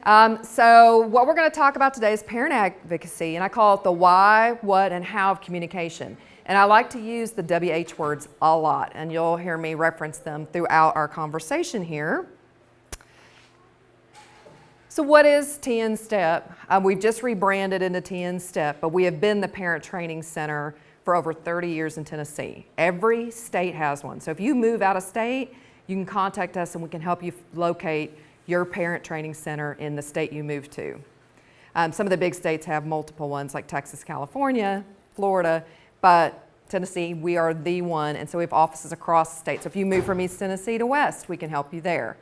So what we're going to talk about today is parent advocacy, and I call it the why, what, and how of communication. And I like to use the WH words a lot, and you'll hear me reference them throughout our conversation here. So what is TNSTEP? We've just rebranded into TNSTEP, but we have been the Parent Training Center for over 30 years in Tennessee. Every state has one. So if you move out of state, you can contact us and we can help you locate your parent training center in the state you move to. Some of the big states have multiple ones like Texas, California, Florida, but Tennessee, we are the one, and so we have offices across the state. So if you move from East Tennessee to West, we can help you there.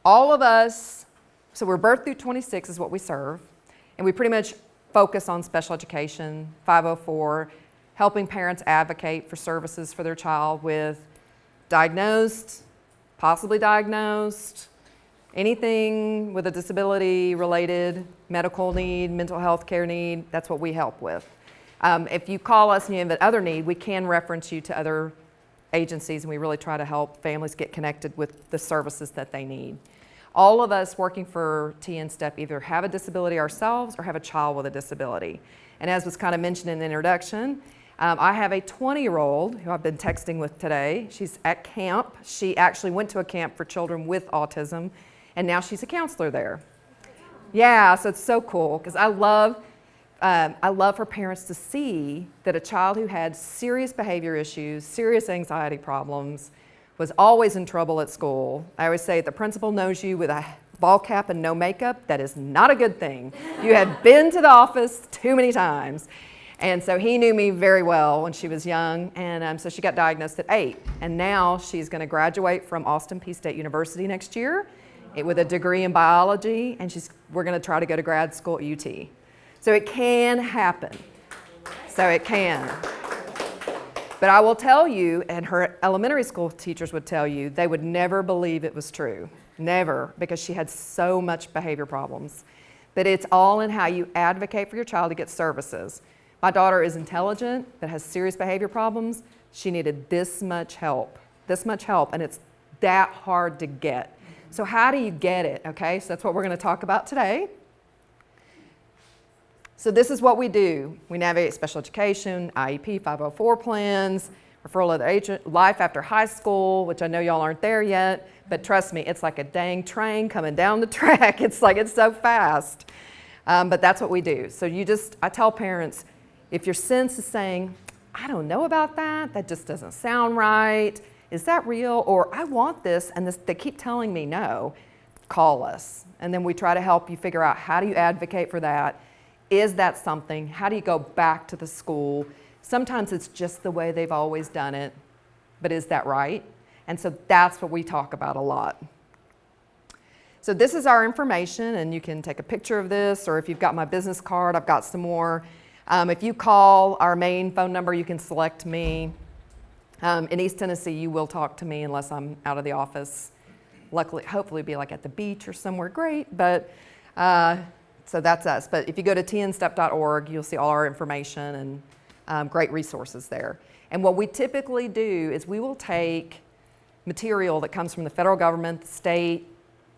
All of us, so we're birth through 26 is what we serve, and we pretty much focus on special education, 504, helping parents advocate for services for their child with diagnosed, possibly diagnosed, anything with a disability related, medical need, mental health care need, that's what we help with. If you call us and you have another need, we can reference you to other agencies, and we really try to help families get connected with the services that they need. All of us working for TNSTEP either have a disability ourselves or have a child with a disability. And as was kind of mentioned in the introduction, I have a 20-year-old who I've been texting with today. She's at camp. She actually went to a camp for children with autism, and now she's a counselor there. Yeah, so it's so cool because I love for parents to see that a child who had serious behavior issues, serious anxiety problems, was always in trouble at school. I always say the principal knows you with a ball cap and no makeup. That is not a good thing. You have been to the office too many times. And so he knew me very well when she was young, and so she got diagnosed at 8. And now she's going to graduate from Austin Peay State University next year with a degree in biology, and we're going to try to go to grad school at UT. So it can happen. So it can. But I will tell you, and her elementary school teachers would tell you, they would never believe it was true. Never, because she had so much behavior problems. But it's all in how you advocate for your child to get services. My daughter is intelligent, but has serious behavior problems. She needed this much help, and it's that hard to get. So how do you get it, okay? So that's what we're gonna talk about today. So this is what we do. We navigate special education, IEP, 504 plans, referral to the life after high school, which I know y'all aren't there yet, but trust me, it's like a dang train coming down the track. It's so fast. But that's what we do. So I tell parents, if your sense is saying, I don't know about that, that just doesn't sound right, is that real? Or I want this, and they keep telling me no, call us. And then we try to help you figure out, how do you advocate for that? Is that something? How do you go back to the school? Sometimes it's just the way they've always done it, but is that right? And so that's what we talk about a lot. So this is our information, and you can take a picture of this, or if you've got my business card, I've got some more. If you call our main phone number, you can select me. In East Tennessee, you will talk to me unless I'm out of the office. Luckily, hopefully be like at the beach or somewhere great, but so that's us. But if you go to tnstep.org, you'll see all our information and great resources there. And what we typically do is we will take material that comes from the federal government, the state,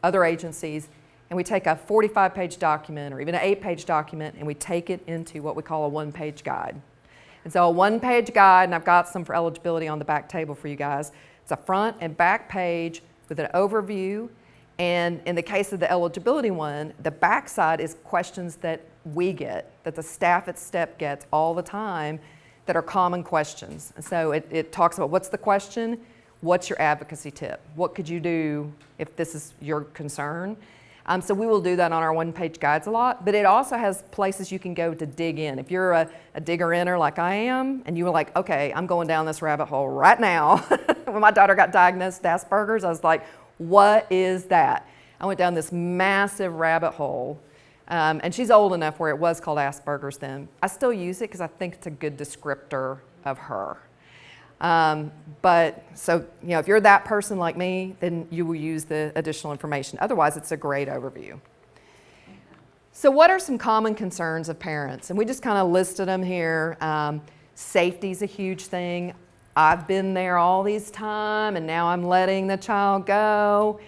other agencies, and we take a 45-page document or even an 8-page document, and we take it into what we call a one-page guide. And so a one-page guide, and I've got some for eligibility on the back table for you guys. It's a front and back page with an overview, and in the case of the eligibility one, the back side is questions that we get, that the staff at STEP gets all the time, that are common questions. And so it talks about, what's the question? What's your advocacy tip? What could you do if this is your concern? So we will do that on our one-page guides a lot, but it also has places you can go to dig in. If you're a digger-inner like I am, and you were like, okay, I'm going down this rabbit hole right now. When my daughter got diagnosed with Asperger's, I was like, what is that? I went down this massive rabbit hole, and she's old enough where it was called Asperger's then. I still use it because I think it's a good descriptor of her. But so, if you're that person like me, then you will use the additional information. Otherwise, it's a great overview. So what are some common concerns of parents? And we just kind of listed them here. Safety's a huge thing. I've been there all these time, and now I'm letting the child go.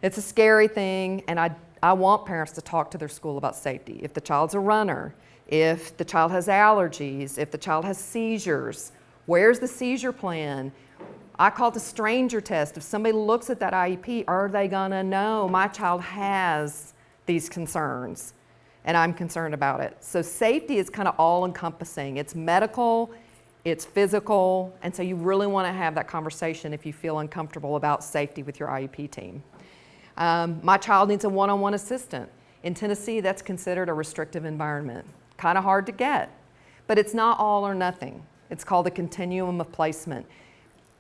It's a scary thing, and I want parents to talk to their school about safety. If the child's a runner, if the child has allergies, if the child has seizures, where's the seizure plan? I call it the stranger test. If somebody looks at that IEP, are they gonna know my child has these concerns and I'm concerned about it? So safety is kind of all encompassing. It's medical, it's physical, and so you really wanna have that conversation if you feel uncomfortable about safety with your IEP team. My child needs a one-on-one assistant. In Tennessee, that's considered a restrictive environment. Kind of hard to get, but it's not all or nothing. It's called the continuum of placement.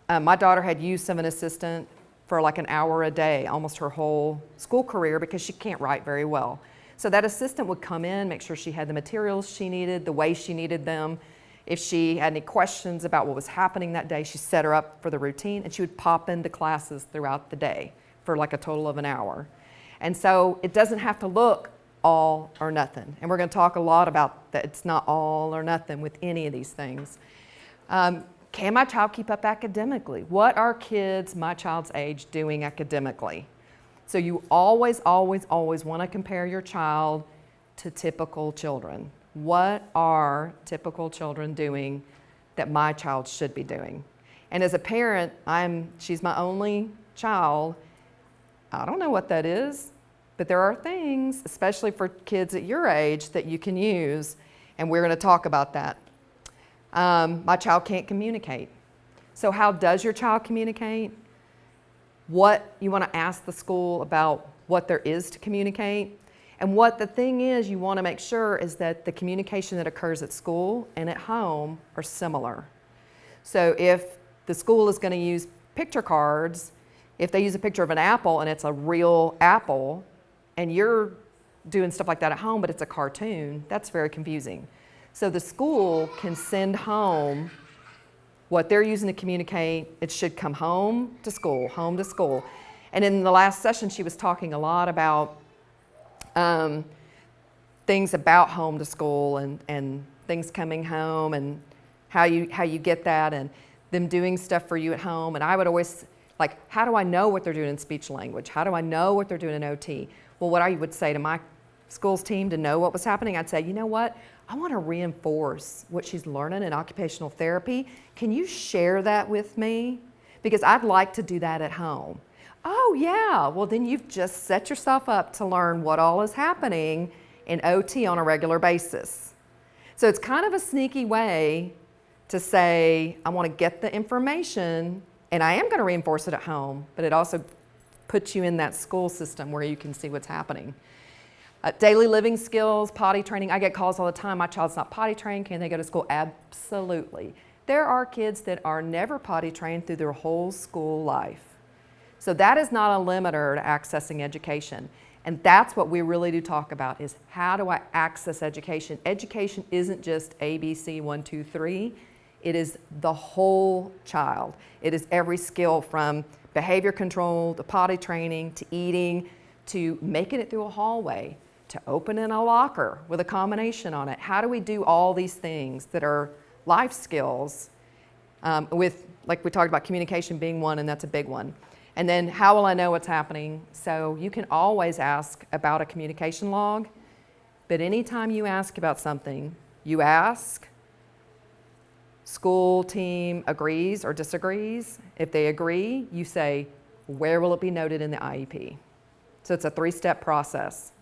My daughter had use of an assistant for like an hour a day, almost her whole school career, because she can't write very well. So that assistant would come in, make sure she had the materials she needed, the way she needed them. If she had any questions about what was happening that day, she set her up for the routine, and she would pop into classes throughout the day for like a total of an hour. And so it doesn't have to look all or nothing. And we're going to talk a lot about that it's not all or nothing with any of these things. Can my child keep up academically? What are kids my child's age doing academically? So you always, always, always want to compare your child to typical children. What are typical children doing that my child should be doing? And as a parent, she's my only child. I don't know what that is, but there are things, especially for kids at your age, that you can use, and we're going to talk about that. My child can't communicate. So how does your child communicate? What you want to ask the school about what there is to communicate. And what the thing is you want to make sure is that the communication that occurs at school and at home are similar. So if the school is going to use picture cards, if they use a picture of an apple and it's a real apple, and you're doing stuff like that at home, but it's a cartoon, that's very confusing. So the school can send home what they're using to communicate. It should come home to school, home to school. And in the last session, she was talking a lot about things about home to school and things coming home and how you get that and them doing stuff for you at home. And I would always, like, how do I know what they're doing in speech language? How do I know what they're doing in OT? Well, what I would say to my school's team to know what was happening, I'd say, you know what? I want to reinforce what she's learning in occupational therapy. Can you share that with me? Because I'd like to do that at home. Oh yeah, well then you've just set yourself up to learn what all is happening in OT on a regular basis. So it's kind of a sneaky way to say, I want to get the information and I am going to reinforce it at home, but it also puts you in that school system where you can see what's happening. Daily living skills, potty training. I get calls all the time, my child's not potty trained, can they go to school? Absolutely. There are kids that are never potty trained through their whole school life. So that is not a limiter to accessing education. And that's what we really do talk about is how do I access education? Education isn't just ABC 1, 2, 3. It is the whole child. It is every skill from behavior control to potty training to eating to making it through a hallway to opening a locker with a combination on it. How do we do all these things that are life skills with, like we talked about, communication being one, and that's a big one. And then how will I know what's happening? So you can always ask about a communication log, but anytime you ask about something, you ask, school team agrees or disagrees. If they agree, you say, where will it be noted in the IEP? So it's a 3-step process.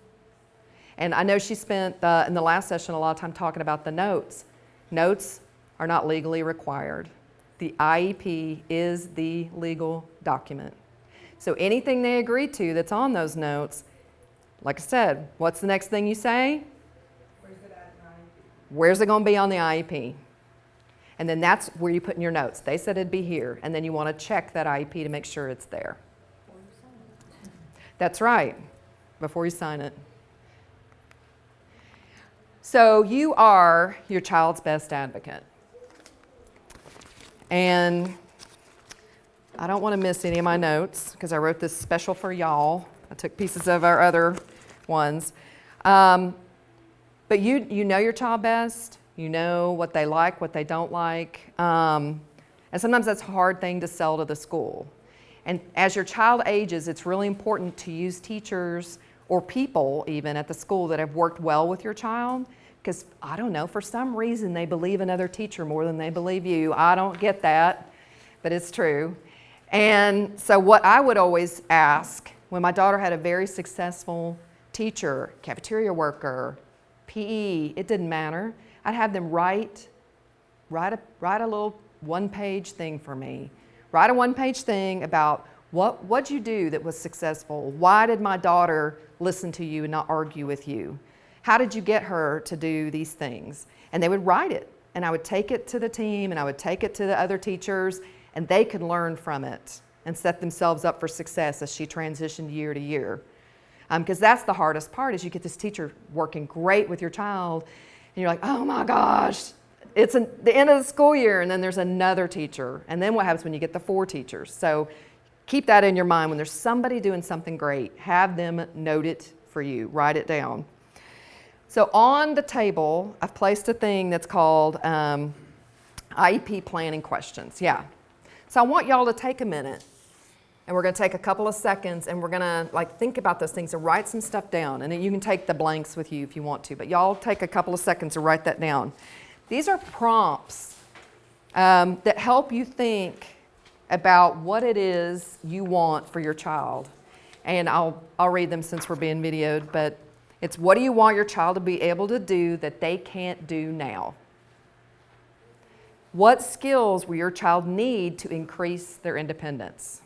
And I know she spent in the last session a lot of time talking about the notes. Notes are not legally required. The IEP is the legal document. So anything they agree to that's on those notes, like I said, what's the next thing you say? Where's it at in IEP? Where's it going to be on the IEP? And then that's where you put in your notes. They said it'd be here, and then you want to check that IEP to make sure it's there. That's right, before you sign it. So you are your child's best advocate. And I don't want to miss any of my notes because I wrote this special for y'all. I took pieces of our other ones. But you know your child best. You know what they like, what they don't like. And sometimes that's a hard thing to sell to the school. And as your child ages, it's really important to use teachers or people even at the school that have worked well with your child, because I don't know, for some reason they believe another teacher more than they believe you. I don't get that, but it's true. And so what I would always ask when my daughter had a very successful teacher, cafeteria worker, PE, it didn't matter. I'd have them write a little one-page thing for me. Write a one-page thing about what'd you do that was successful? Why did my daughter listen to you and not argue with you? How did you get her to do these things? And they would write it, and I would take it to the team, and I would take it to the other teachers, and they could learn from it and set themselves up for success as she transitioned year to year. Because that's the hardest part, is you get this teacher working great with your child, and you're like, oh my gosh, it's the end of the school year, and then there's another teacher. And then what happens when you get the 4 teachers? So keep that in your mind. When there's somebody doing something great, have them note it for you, write it down. So on the table, I've placed a thing that's called IEP planning questions. Yeah. So I want y'all to take a minute, and we're going to take a couple of seconds, and we're going to think about those things and write some stuff down. And then you can take the blanks with you if you want to, but y'all take a couple of seconds to write that down. These are prompts that help you think about what it is you want for your child. And I'll read them since we're being videoed, but it's, what do you want your child to be able to do that they can't do now? What skills will your child need to increase their independence?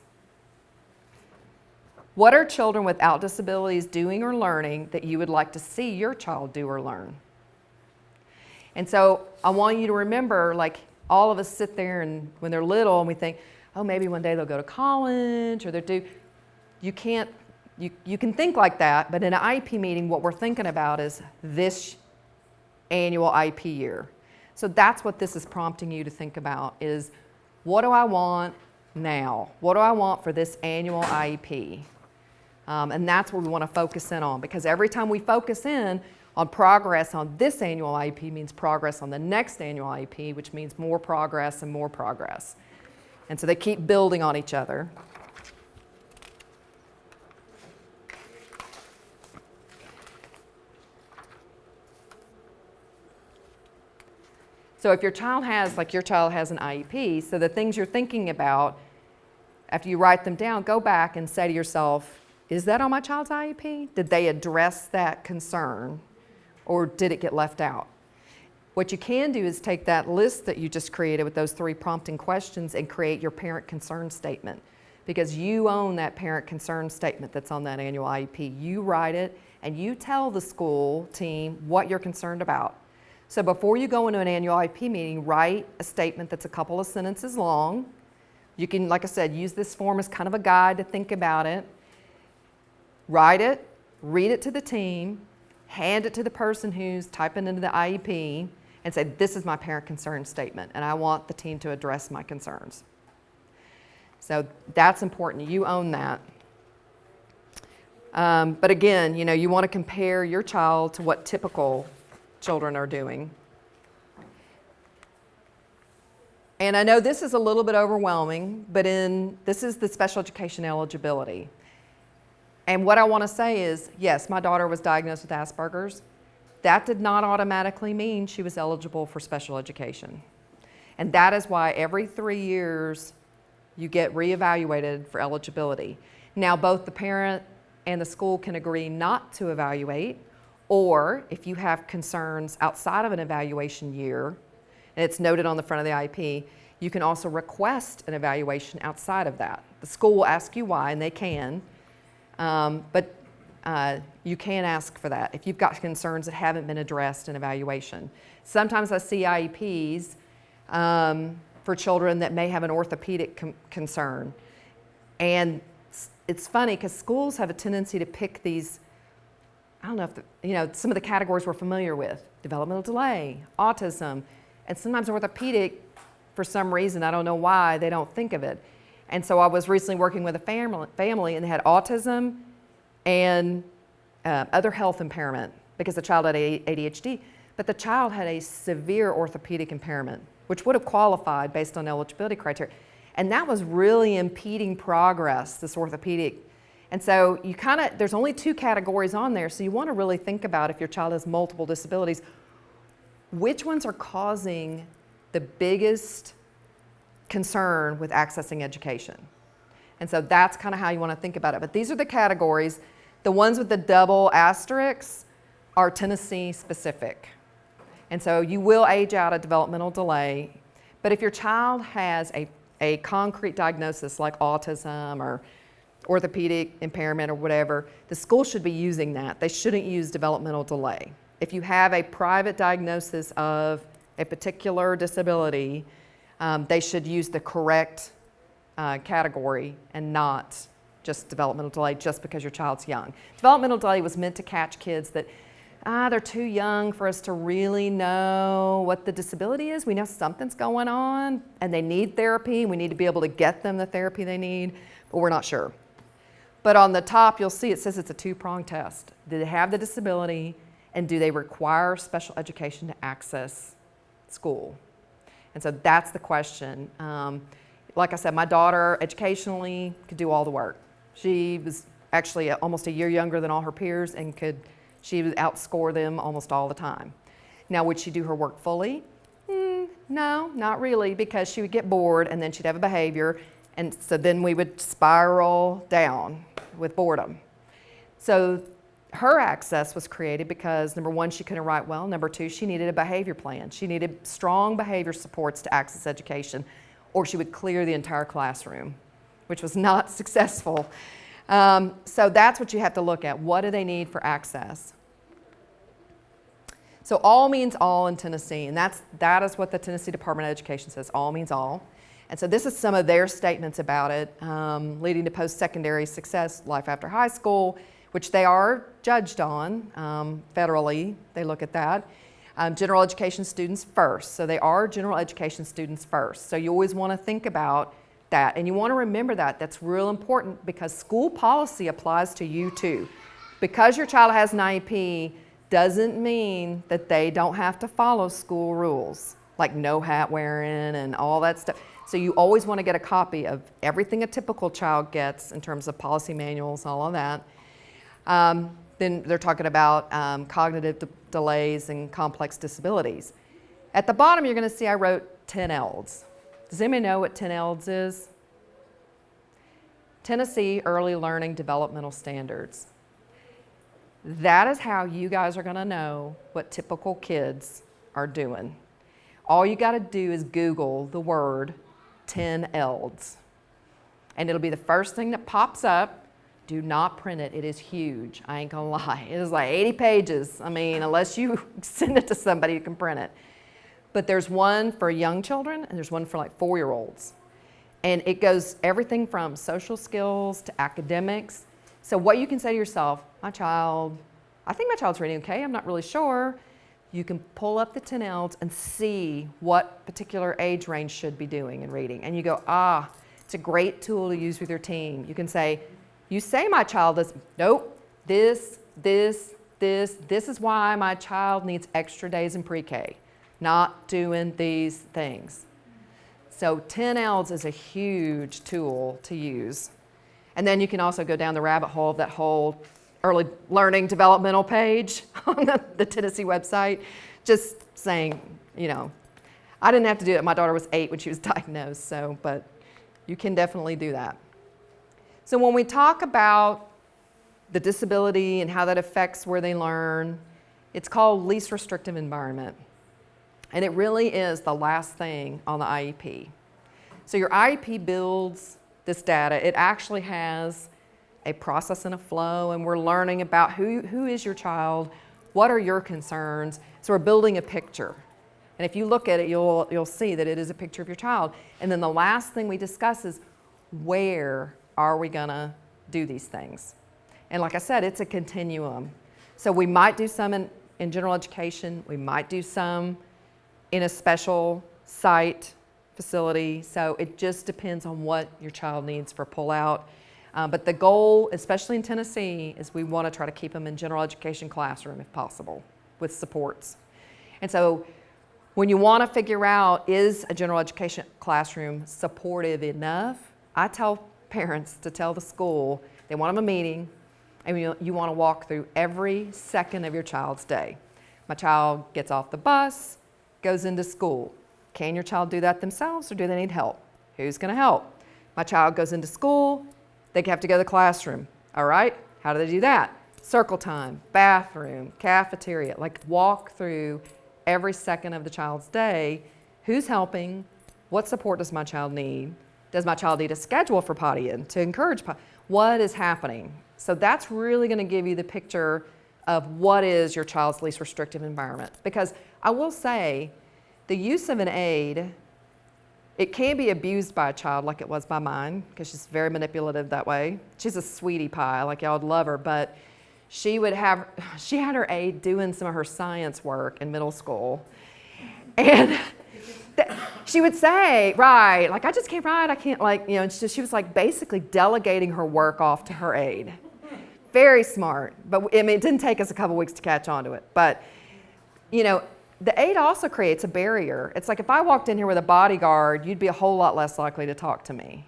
What are children without disabilities doing or learning that you would like to see your child do or learn? And so I want you to remember, all of us sit there and when they're little and we think, oh, maybe one day they'll go to college or they'll do, you can think like that, but in an IEP meeting, what we're thinking about is this annual IEP year. So that's what this is prompting you to think about, is what do I want now? What do I want for this annual IEP? And that's what we want to focus in on, because every time we focus in on progress on this annual IEP means progress on the next annual IEP, which means more progress and more progress. And so they keep building on each other. So if your child has an IEP, so the things you're thinking about, after you write them down, go back and say to yourself, is that on my child's IEP? Did they address that concern, or did it get left out? What you can do is take that list that you just created with those 3 prompting questions and create your parent concern statement, because you own that parent concern statement that's on that annual IEP. You write it and you tell the school team what you're concerned about. So before you go into an annual IEP meeting, write a statement that's a couple of sentences long. You can, like I said, use this form as kind of a guide to think about it. Write it, read it to the team, hand it to the person who's typing into the IEP, and say, this is my parent concern statement, and I want the team to address my concerns. So that's important. You own that. But again, you want to compare your child to what typical children are doing. And I know this is a little bit overwhelming, but this is the special education eligibility. And what I want to say is, yes, my daughter was diagnosed with Asperger's. That did not automatically mean she was eligible for special education. And that is why every 3 years you get reevaluated for eligibility. Now, both the parent and the school can agree not to evaluate, or if you have concerns outside of an evaluation year, and it's noted on the front of the IEP, you can also request an evaluation outside of that. The school will ask you why, and they can, but you can ask for that if you've got concerns that haven't been addressed in evaluation. Sometimes I see IEPs for children that may have an orthopedic concern. And it's funny because schools have a tendency to pick these, I don't know if, some of the categories we're familiar with, developmental delay, autism, and sometimes orthopedic, for some reason, I don't know why, they don't think of it. And so I was recently working with a family and they had autism and other health impairment because the child had ADHD, but the child had a severe orthopedic impairment, which would have qualified based on eligibility criteria. And that was really impeding progress, this orthopedic. And so there's only 2 categories on there, so you want to really think about, if your child has multiple disabilities, which ones are causing the biggest concern with accessing education. And so that's kind of how you want to think about it. But these are the categories. The ones with the double asterisks are Tennessee specific. And so you will age out a developmental delay. But if your child has a concrete diagnosis like autism or orthopedic impairment or whatever, the school should be using that. They shouldn't use developmental delay. If you have a private diagnosis of a particular disability, they should use the correct category and not just developmental delay just because your child's young. Developmental delay was meant to catch kids that they're too young for us to really know what the disability is. We know something's going on and they need therapy. We need to be able to get them the therapy they need, but we're not sure. But on the top, you'll see it says it's a 2-pronged test. Do they have the disability, and do they require special education to access school? And so that's the question. Like I said, my daughter educationally could do all the work. She was actually almost a year younger than all her peers, and she would outscore them almost all the time. Now, would she do her work fully? No, not really, because she would get bored and then she'd have a behavior, and so then we would spiral down with boredom. So her access was created because, number 1, she couldn't write well. Number 2, she needed a behavior plan. She needed strong behavior supports to access education, or she would clear the entire classroom, which was not successful. So that's what you have to look at. What do they need for access? So all means all in Tennessee, and that is what the Tennessee Department of Education says, all means all. And so this is some of their statements about it, leading to post-secondary success, life after high school, which they are judged on federally. They look at that. General education students first. So they are general education students first. So you always want to think about that. And you want to remember that. That's real important because school policy applies to you too. Because your child has an IEP doesn't mean that they don't have to follow school rules, like no hat wearing and all that stuff. So you always want to get a copy of everything a typical child gets in terms of policy manuals, all of that. Then they're talking about cognitive delays and complex disabilities. At the bottom, you're going to see I wrote 10 ELDs. Does anybody know what 10 ELDs is? Tennessee Early Learning Developmental Standards. That is how you guys are going to know what typical kids are doing. All you got to do is Google the word 10 ELDs. And it'll be the first thing that pops up. Do not print it. It is huge. I ain't gonna lie. It is like 80 pages. I mean, unless you send it to somebody who can print it. But there's one for young children and there's one for like 4-year-olds. And it goes everything from social skills to academics. So what you can say to yourself, I think my child's reading okay, I'm not really sure. You can pull up the 10 ELDs and see what particular age range should be doing in reading. And you go, it's a great tool to use with your team. You can say, you say my child is, nope, this is why my child needs extra days in pre-K, not doing these things. So 10 ELDs is a huge tool to use. And then you can also go down the rabbit hole of that whole early learning developmental page on the Tennessee website, just saying, I didn't have to do it. My daughter was 8 when she was diagnosed, but you can definitely do that. So when we talk about the disability and how that affects where they learn, it's called least restrictive environment. And it really is the last thing on the IEP. So your IEP builds this data. It actually has a process and a flow, and we're learning about who is your child, what are your concerns. So we're building a picture. And if you look at it, you'll see that it is a picture of your child. And then the last thing we discuss is where are we gonna do these things? And like I said, it's a continuum. So we might do some in general education, we might do some in a special site facility. So it just depends on what your child needs for pullout. But the goal, especially in Tennessee, is we want to try to keep them in general education classroom if possible with supports. And so When you want to figure out, is a general education classroom supportive enough, I tell parents to tell the school they want them a meeting, and you want to walk through every second of your child's day. My child gets off the bus, goes into school. Can your child do that themselves, or do they need help? Who's going to help? My child goes into school, they have to go to the classroom. All right, how do they do that? Circle time, bathroom, cafeteria, like walk through every second of the child's day. Who's helping? What support does my child need? Does my child need a schedule for potty-in to encourage potty? What is happening? So that's really going to give you the picture of what is your child's least restrictive environment. Because I will say, the use of an aid, it can be abused by a child like it was by mine, because she's very manipulative that way. She's a sweetie pie, like y'all would love her, but she had her aide doing some of her science work in middle school. And she would say, right, like I just can't write, I can't and she was like basically delegating her work off to her aide. Very smart, but I mean, it didn't take us a couple weeks to catch on to it. But, the aide also creates a barrier. It's like if I walked in here with a bodyguard, you'd be a whole lot less likely to talk to me.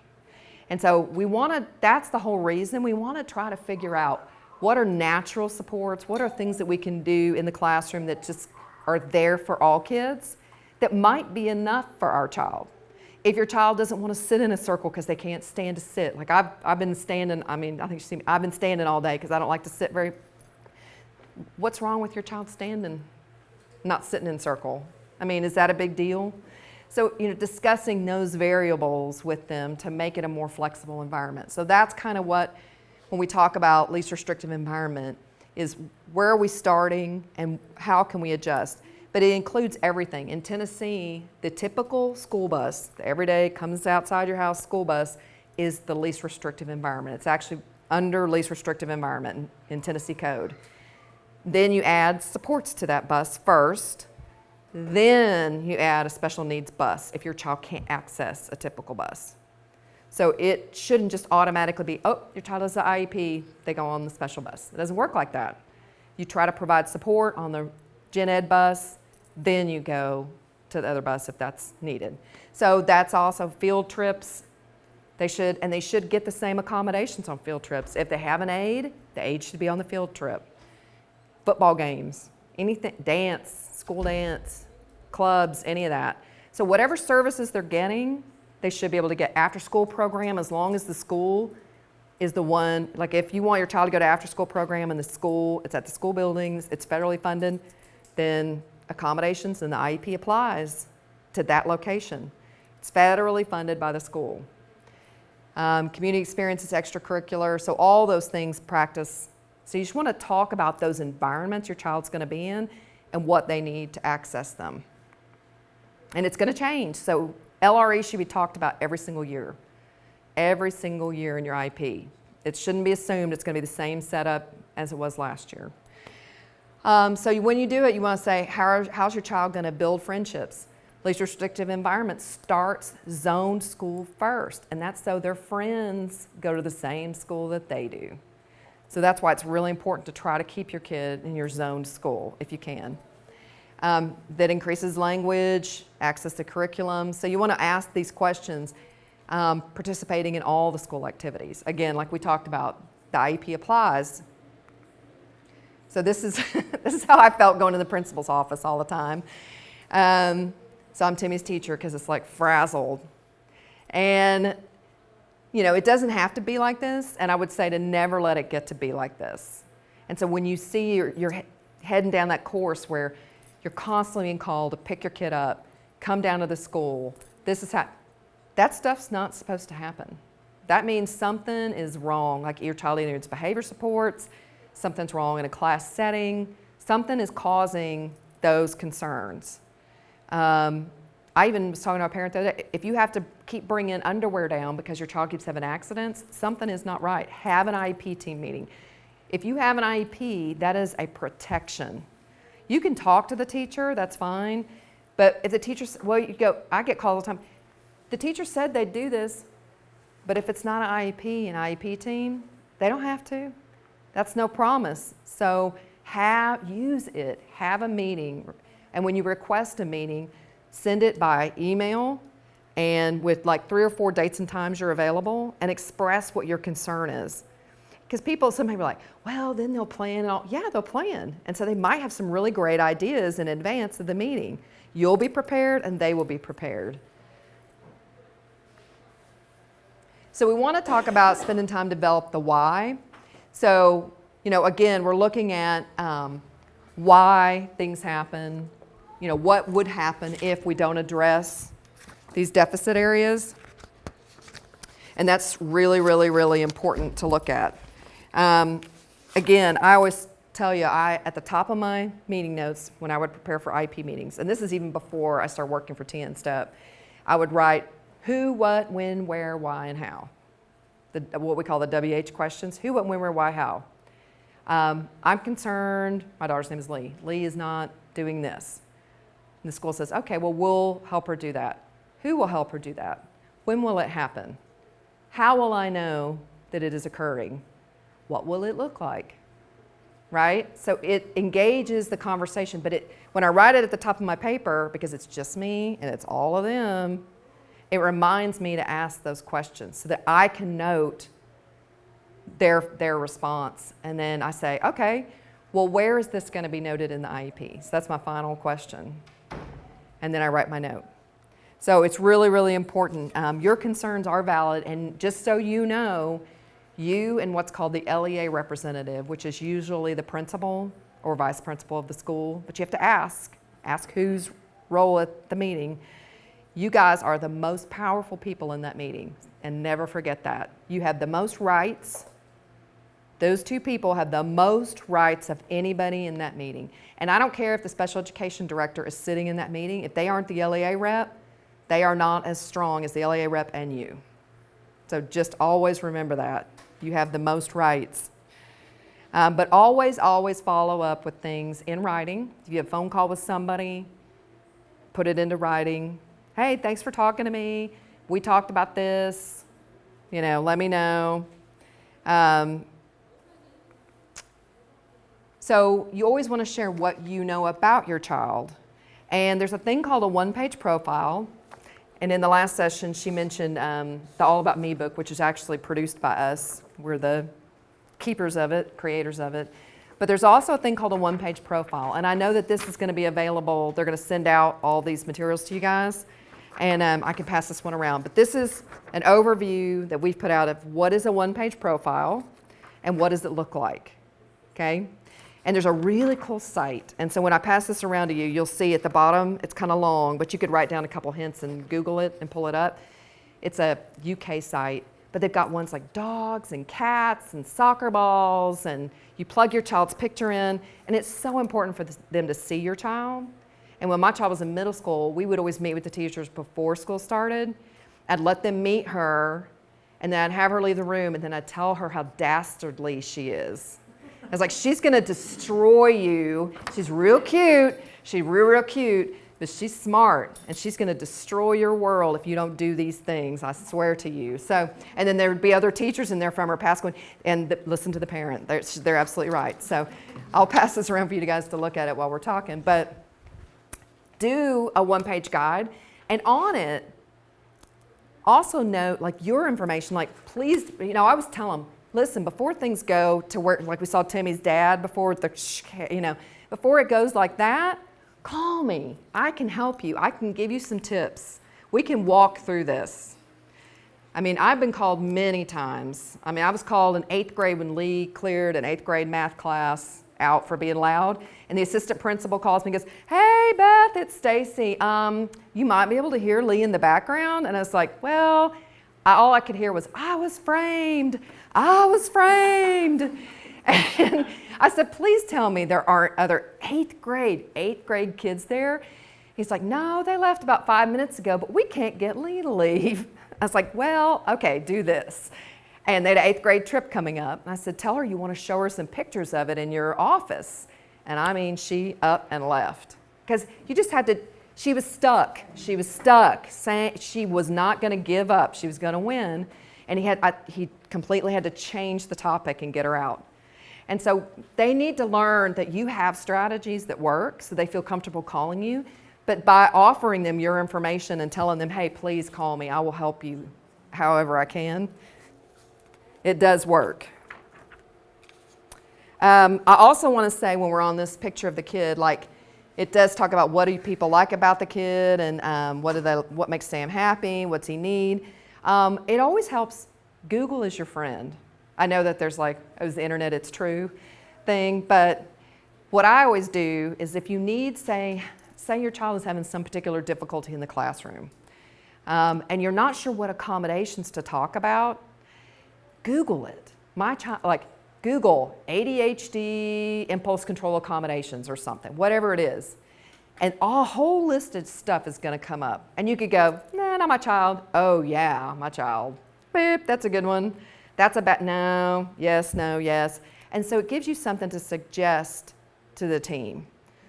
And so that's the whole reason we want to try to figure out what are natural supports, what are things that we can do in the classroom that just are there for all kids that might be enough for our child. If your child doesn't want to sit in a circle because they can't stand to sit, like I've been standing, I think you see me, I've been standing all day because I don't like to sit what's wrong with your child standing, not sitting in circle? I mean, is that a big deal? So, discussing those variables with them to make it a more flexible environment. So that's kind of what, when we talk about least restrictive environment, is where are we starting and how can we adjust? But it includes everything. In Tennessee, the typical school bus, the everyday comes outside your house school bus, is the least restrictive environment. It's actually under least restrictive environment in Tennessee code. Then you add supports to that bus first. Then you add a special needs bus if your child can't access a typical bus. So it shouldn't just automatically be, oh, your child has an IEP, they go on the special bus. It doesn't work like that. You try to provide support on the gen ed bus, then you go to the other bus if that's needed. So that's also field trips. They should get the same accommodations on field trips. If they have an aide, the aide should be on the field trip. Football games, anything, dance, school dance, clubs, any of that. So whatever services they're getting, they should be able to get. After school program, as long as the school is the one, like if you want your child to go to after school program and it's at the school buildings, it's federally funded, then accommodations and the IEP applies to that location. It's federally funded by the school. Community experience is extracurricular, so all those things practice. So you just want to talk about those environments your child's going to be in and what they need to access them. And it's going to change. So LRE should be talked about every single year in your IEP. It shouldn't be assumed it's going to be the same setup as it was last year. So when you do it, you want to say, how's your child going to build friendships? Least restrictive environment starts zoned school first, and that's so their friends go to the same school that they do. So that's why it's really important to try to keep your kid in your zoned school if you can. That increases language, access to curriculum. So you want to ask these questions, participating in all the school activities. Again, like we talked about, the IEP applies. So this is how I felt going to the principal's office all the time. So I'm Timmy's teacher because it's like frazzled. And it doesn't have to be like this, and I would say to never let it get to be like this. And so when you see you're heading down that course where you're constantly being called to pick your kid up, come down to the school, that stuff's not supposed to happen. That means something is wrong, like your child either needs behavior supports, something's wrong in a class setting, something is causing those concerns. I even was talking to a parent the other day, if you have to keep bringing underwear down because your child keeps having accidents, something is not right. Have an IEP team meeting. If you have an IEP, that is a protection. You can talk to the teacher, that's fine, but if the teacher, I get calls all the time, the teacher said they'd do this, but if it's not an IEP, an IEP team, they don't have to. That's no promise. So use it, have a meeting, And when you request a meeting, send it by email and with like 3 or 4 dates and times you're available, and express what your concern is. Because some people are like, well, then they'll plan and all. Yeah, they'll plan. And so they might have some really great ideas in advance of the meeting. You'll be prepared and they will be prepared. So we want to talk about spending time to develop the why. So, again, we're looking at why things happen, what would happen if we don't address these deficit areas. And that's really, really, really important to look at. Again, I always tell you, at the top of my meeting notes when I would prepare for IEP meetings, and this is even before I started working for TNSTEP, I would write who, what, when, where, why, and how. What we call the WH questions. Who, what, when, where, why, how. I'm concerned, my daughter's name is Lee. Lee is not doing this. And the school says, okay, well, we'll help her do that. Who will help her do that? When will it happen? How will I know that it is occurring? What will it look like? Right? So it engages the conversation, but when I write it at the top of my paper, because it's just me and it's all of them, it reminds me to ask those questions so that I can note their response. And then I say, okay, well, where is this going to be noted in the IEP? So that's my final question. And then I write my note. So it's really, really important. Your concerns are valid, and just so you know, you and what's called the LEA representative, which is usually the principal or vice principal of the school, but you have to ask whose role at the meeting. You guys are the most powerful people in that meeting, and never forget that. You have the most rights. Those 2 people have the most rights of anybody in that meeting. And I don't care if the special education director is sitting in that meeting. If they aren't the LEA rep, they are not as strong as the LEA rep and you. So just always remember that. You have the most rights. But always, always follow up with things in writing. If you have a phone call with somebody, put it into writing. Hey, thanks for talking to me. We talked about this. Let me know. So you always want to share what you know about your child. And there's a thing called a 1-page profile. And in the last session, she mentioned the All About Me book, which is actually produced by us. We're the keepers of it, creators of it. But there's also a thing called a 1-page profile. And I know that this is going to be available. They're going to send out all these materials to you guys. And I can pass this one around. But this is an overview that we've put out of what is a 1-page profile and what does it look like. Okay? And there's a really cool site. And so when I pass this around to you, you'll see at the bottom, it's kind of long, but you could write down a couple hints and Google it and pull it up. It's a UK site, but they've got ones like dogs and cats and soccer balls, and you plug your child's picture in, and it's so important for them to see your child. And when my child was in middle school, we would always meet with the teachers before school started. I'd let them meet her, and then I'd have her leave the room, and then I'd tell her how dastardly she is. I was like, she's going to destroy you. She's real cute. She's real cute, but she's smart, and she's going to destroy your world if you don't do these things, I swear to you. So, and then there would be other teachers in there from her past going, and listen to the parent. They're absolutely right. So I'll pass this around for you guys to look at it while we're talking. But do a 1-page guide, and on it, also note like your information, like please, I always tell them, listen, before things go to where, like we saw Timmy's dad before, before it goes like that, call me. I can help you. I can give you some tips. We can walk through this. I've been called many times. I was called in 8th grade when Lee cleared an 8th grade math class out for being loud. And the assistant principal calls me and goes, hey, Beth, it's Stacy. You might be able to hear Lee in the background. And I was like, well, all I could hear was, I was framed. I was framed. And I said, please tell me there aren't other 8th grade kids there. He's like, no, they left about 5 minutes ago, but we can't get Lee to leave. I was like, well, okay, do this. And they had an 8th grade trip coming up. And I said, tell her you want to show her some pictures of it in your office. And she up and left. Because you just had to, she was stuck. She was stuck, saying she was not going to give up. She was going to win. And he completely had to change the topic and get her out. And so they need to learn that you have strategies that work so they feel comfortable calling you. But by offering them your information and telling them, hey, please call me, I will help you however I can, it does work. I also want to say when we're on this picture of the kid, like it does talk about what do people like about the kid and what makes Sam happy, what's he need. It always helps. Google is your friend. I know that there's like, oh, the internet, it's true thing, but what I always do is if you need, say your child is having some particular difficulty in the classroom, and you're not sure what accommodations to talk about, Google it. My child, like Google ADHD impulse control accommodations or something, whatever it is. And a whole list of stuff is going to come up. And you could go, nah, not my child. Oh, yeah, my child. Beep, that's a good one. That's about no, yes, no, yes. And so it gives you something to suggest to the team.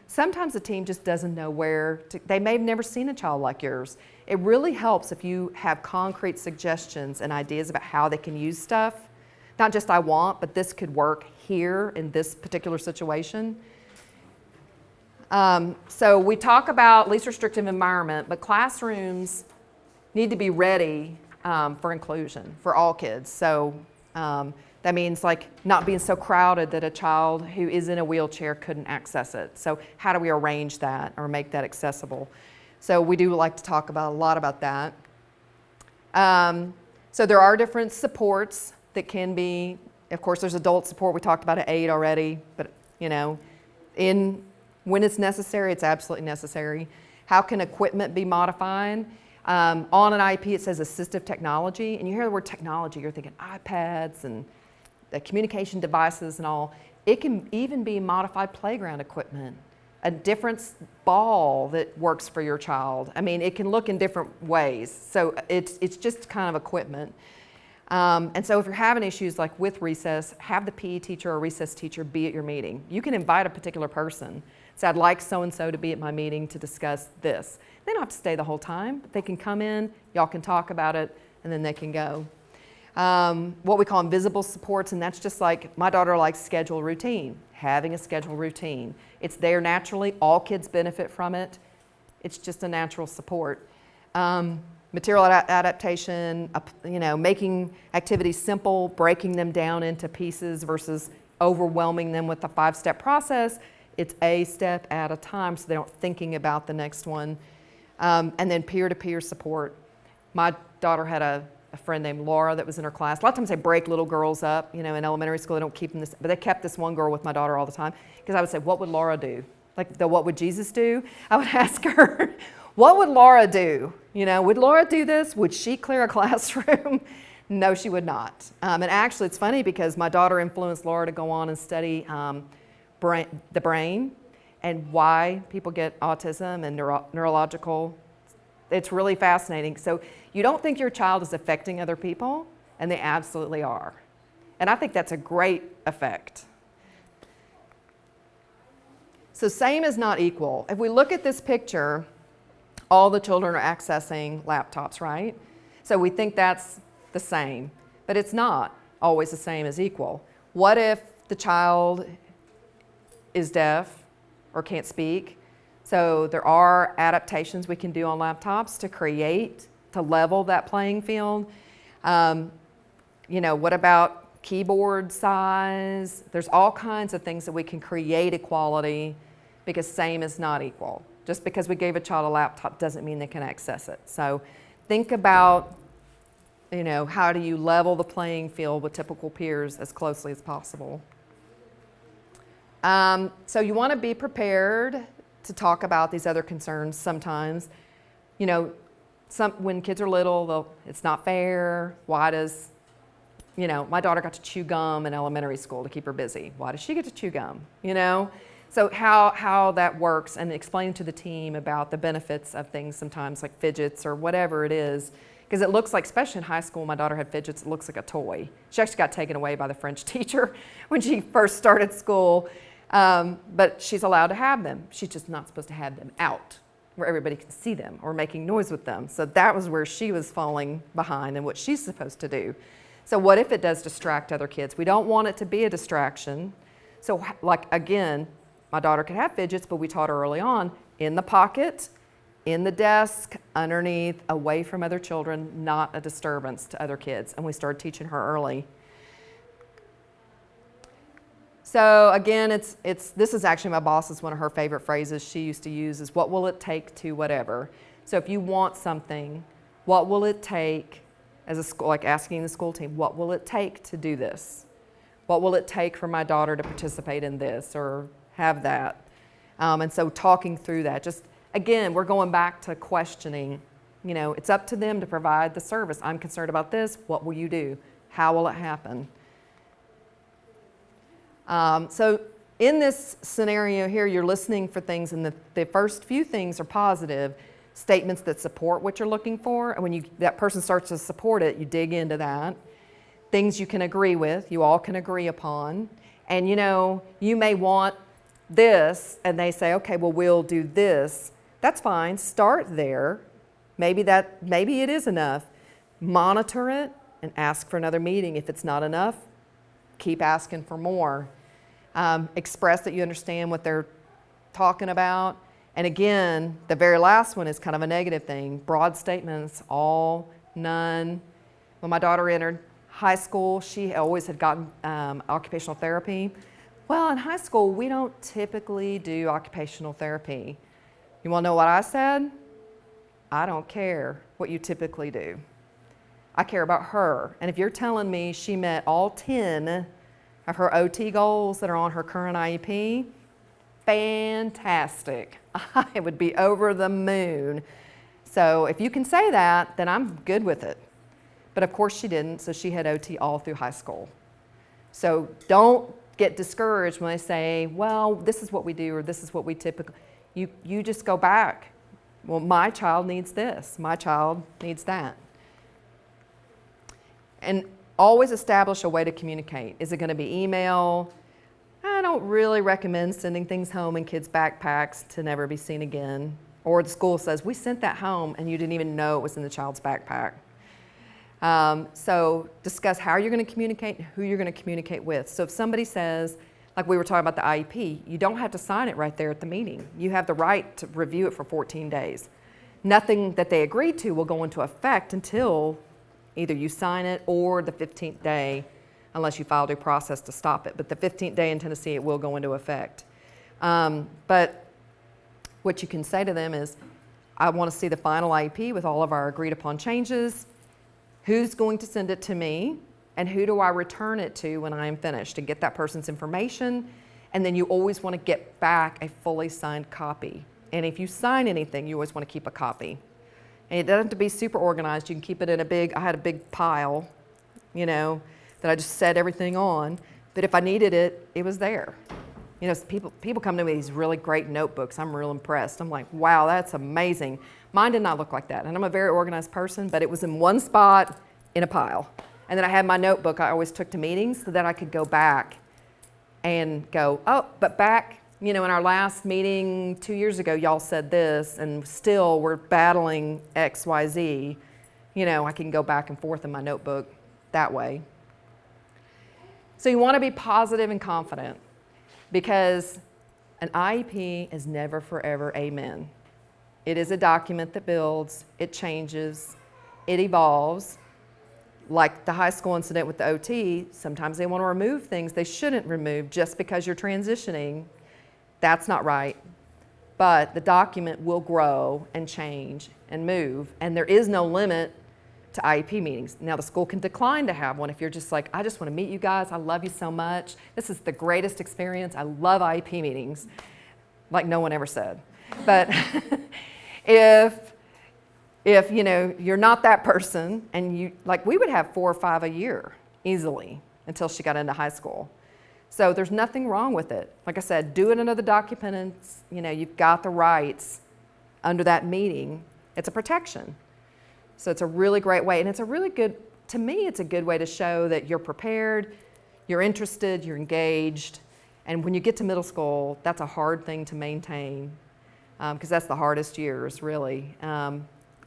Sometimes the team just doesn't know where to, they may have never seen a child like yours. It really helps if you have concrete suggestions and ideas about how they can use stuff. Not just I want, but this could work here in this particular situation. So we talk about least restrictive environment, but classrooms need to be ready for inclusion for all kids. So that means like not being so crowded that a child who is in a wheelchair couldn't access it. So how do we arrange that or make that accessible? So we do like to talk about a lot about that. So there are different supports that can be, of course there's adult support, we talked about an aid already, but you know, when it's necessary, it's absolutely necessary. How can equipment be modified? On an IEP it says assistive technology, and you hear the word technology, you're thinking iPads and the communication devices and all. It can even be modified playground equipment, a different ball that works for your child. I mean, it can look in different ways. So it's just kind of equipment. And so if you're having issues like with recess, have the PE teacher or recess teacher be at your meeting. You can invite a particular person. Say, I'd like so-and-so to be at my meeting to discuss this. They don't have to stay the whole time, but they can come in, y'all can talk about it, and then they can go. What we call invisible supports, and that's just like, my daughter likes schedule routine, having a schedule routine. It's there naturally, all kids benefit from it. It's just a natural support. Material adaptation, you know, making activities simple, breaking them down into pieces versus overwhelming them with a 5-step process. It's a step at a time so they don't thinking about the next one. And then peer-to-peer support. My daughter had a friend named Laura that was in her class. A lot of times they break little girls up, you know, in elementary school, they don't keep them this, but they kept this one girl with my daughter all the time because I would say, what would Laura do? Like the what would Jesus do? I would ask her, what would Laura do? You know, would Laura do this? Would she clear a classroom? No, she would not. And actually it's funny because my daughter influenced Laura to go on and study the brain and why people get autism and neurological. It's really fascinating. So you don't think your child is affecting other people, and they absolutely are. And I think that's a great effect. So same is not equal. If we look at this picture, all the children are accessing laptops, right? So we think that's the same, but it's not always the same as equal. What if the child is deaf or can't speak? So there are adaptations we can do on laptops to level that playing field. You know, what about keyboard size? There's all kinds of things that we can create equality because same is not equal. Just because we gave a child a laptop doesn't mean they can access it. So think about, you know, how do you level the playing field with typical peers as closely as possible. So you want to be prepared to talk about these other concerns sometimes. You know, when kids are little, it's not fair. Why does, you know, my daughter got to chew gum in elementary school to keep her busy. Why does she get to chew gum, you know? So how that works, and explain to the team about the benefits of things sometimes like fidgets or whatever it is. Because it looks like, especially in high school, my daughter had fidgets, it looks like a toy. She actually got taken away by the French teacher when she first started school. But she's allowed to have them. She's just not supposed to have them out where everybody can see them or making noise with them. So that was where she was falling behind and what she's supposed to do. So what if it does distract other kids? We don't want it to be a distraction. So like, again, my daughter could have fidgets, but we taught her early on, in the pocket, in the desk, underneath, away from other children, not a disturbance to other kids. And we started teaching her early. So again, this is actually my boss's, one of her favorite phrases she used to use is, what will it take to whatever? So if you want something, what will it take as a school, like asking the school team, what will it take to do this? What will it take for my daughter to participate in this or have that? And so talking through that, just again, we're going back to questioning, you know, it's up to them to provide the service. I'm concerned about this, what will you do? How will it happen? So in this scenario here, you're listening for things, and the first few things are positive, statements that support what you're looking for. And when that person starts to support it, you dig into that. Things you can agree with, you all can agree upon. And you know, you may want this, and they say, okay, well, we'll do this. That's fine, start there. Maybe it is enough. Monitor it and ask for another meeting. If it's not enough, keep asking for more. Express that you understand what they're talking about. And again, the very last one is kind of a negative thing. Broad statements, all, none. When my daughter entered high school, she always had gotten occupational therapy. Well, in high school, we don't typically do occupational therapy. You want to know what I said? I don't care what you typically do. I care about her. And if you're telling me she met all 10 of her OT goals that are on her current IEP, fantastic. I would be over the moon. So if you can say that, then I'm good with it. But of course she didn't, so she had OT all through high school. So don't get discouraged when they say, well, this is what we do, or this is what we typically, you just go back. Well, my child needs this, my child needs that. And always establish a way to communicate. Is it going to be email? I don't really recommend sending things home in kids' backpacks to never be seen again. Or the school says, we sent that home and you didn't even know it was in the child's backpack. So discuss how you're going to communicate and who you're going to communicate with. So if somebody says, like we were talking about the IEP, you don't have to sign it right there at the meeting. You have the right to review it for 14 days. Nothing that they agreed to will go into effect until either you sign it or the 15th day, unless you file due process to stop it. But the 15th day in Tennessee, it will go into effect. But what you can say to them is, I want to see the final IEP with all of our agreed upon changes. Who's going to send it to me? And who do I return it to when I am finished? And get that person's information. And then you always want to get back a fully signed copy. And if you sign anything, you always want to keep a copy. And it doesn't have to be super organized. You can keep it in I had a big pile, you know, that I just set everything on. But if I needed it, it was there. You know, people come to me with these really great notebooks. I'm real impressed. I'm like, wow, that's amazing. Mine did not look like that. And I'm a very organized person, but it was in one spot in a pile. And then I had my notebook I always took to meetings so that I could go back and go, oh, but back, you know, in our last meeting 2 years ago, y'all said this, and still we're battling X, Y, Z. You know, I can go back and forth in my notebook that way. So you want to be positive and confident, because an IEP is never forever amen. It is a document that builds, it changes, it evolves. Like the high school incident with the OT, sometimes they want to remove things they shouldn't remove just because you're transitioning. That's not right. But the document will grow and change and move, and there is no limit to IEP meetings. Now the school can decline to have one if you're just like, I just want to meet you guys, I love you so much. This is the greatest experience, I love IEP meetings, like no one ever said. But if you know, you're not that person, and you, like we would have 4 or 5 a year easily until she got into high school. So there's nothing wrong with it. Like I said, do it under the documents, you know, you've got the rights under that meeting. It's a protection. So it's a really great way, and it's a really good, to me, it's a good way to show that you're prepared, you're interested, you're engaged. And when you get to middle school, that's a hard thing to maintain, because that's the hardest years, really.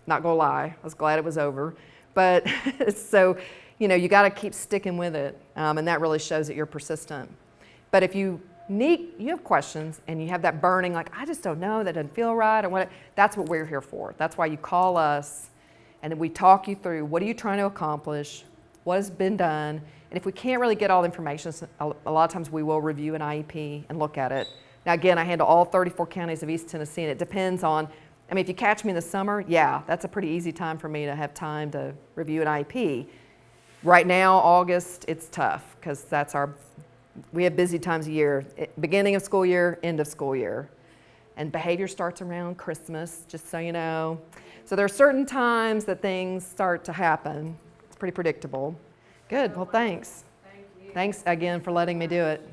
Not gonna lie, I was glad it was over. But so, you know, you gotta keep sticking with it, and that really shows that you're persistent. But if you have questions and you have that burning, like, I just don't know, that doesn't feel right, or what, that's what we're here for. That's why you call us, and then we talk you through, what are you trying to accomplish? What has been done? And if we can't really get all the information, a lot of times we will review an IEP and look at it. Now again, I handle all 34 counties of East Tennessee, and it depends on, I mean, if you catch me in the summer, yeah, that's a pretty easy time for me to have time to review an IEP. Right now, August, it's tough, because we have busy times of year, beginning of school year, end of school year. And behavior starts around Christmas, just so you know. So there are certain times that things start to happen. It's pretty predictable. Good, well, thanks. Thank you. Thanks again for letting me do it.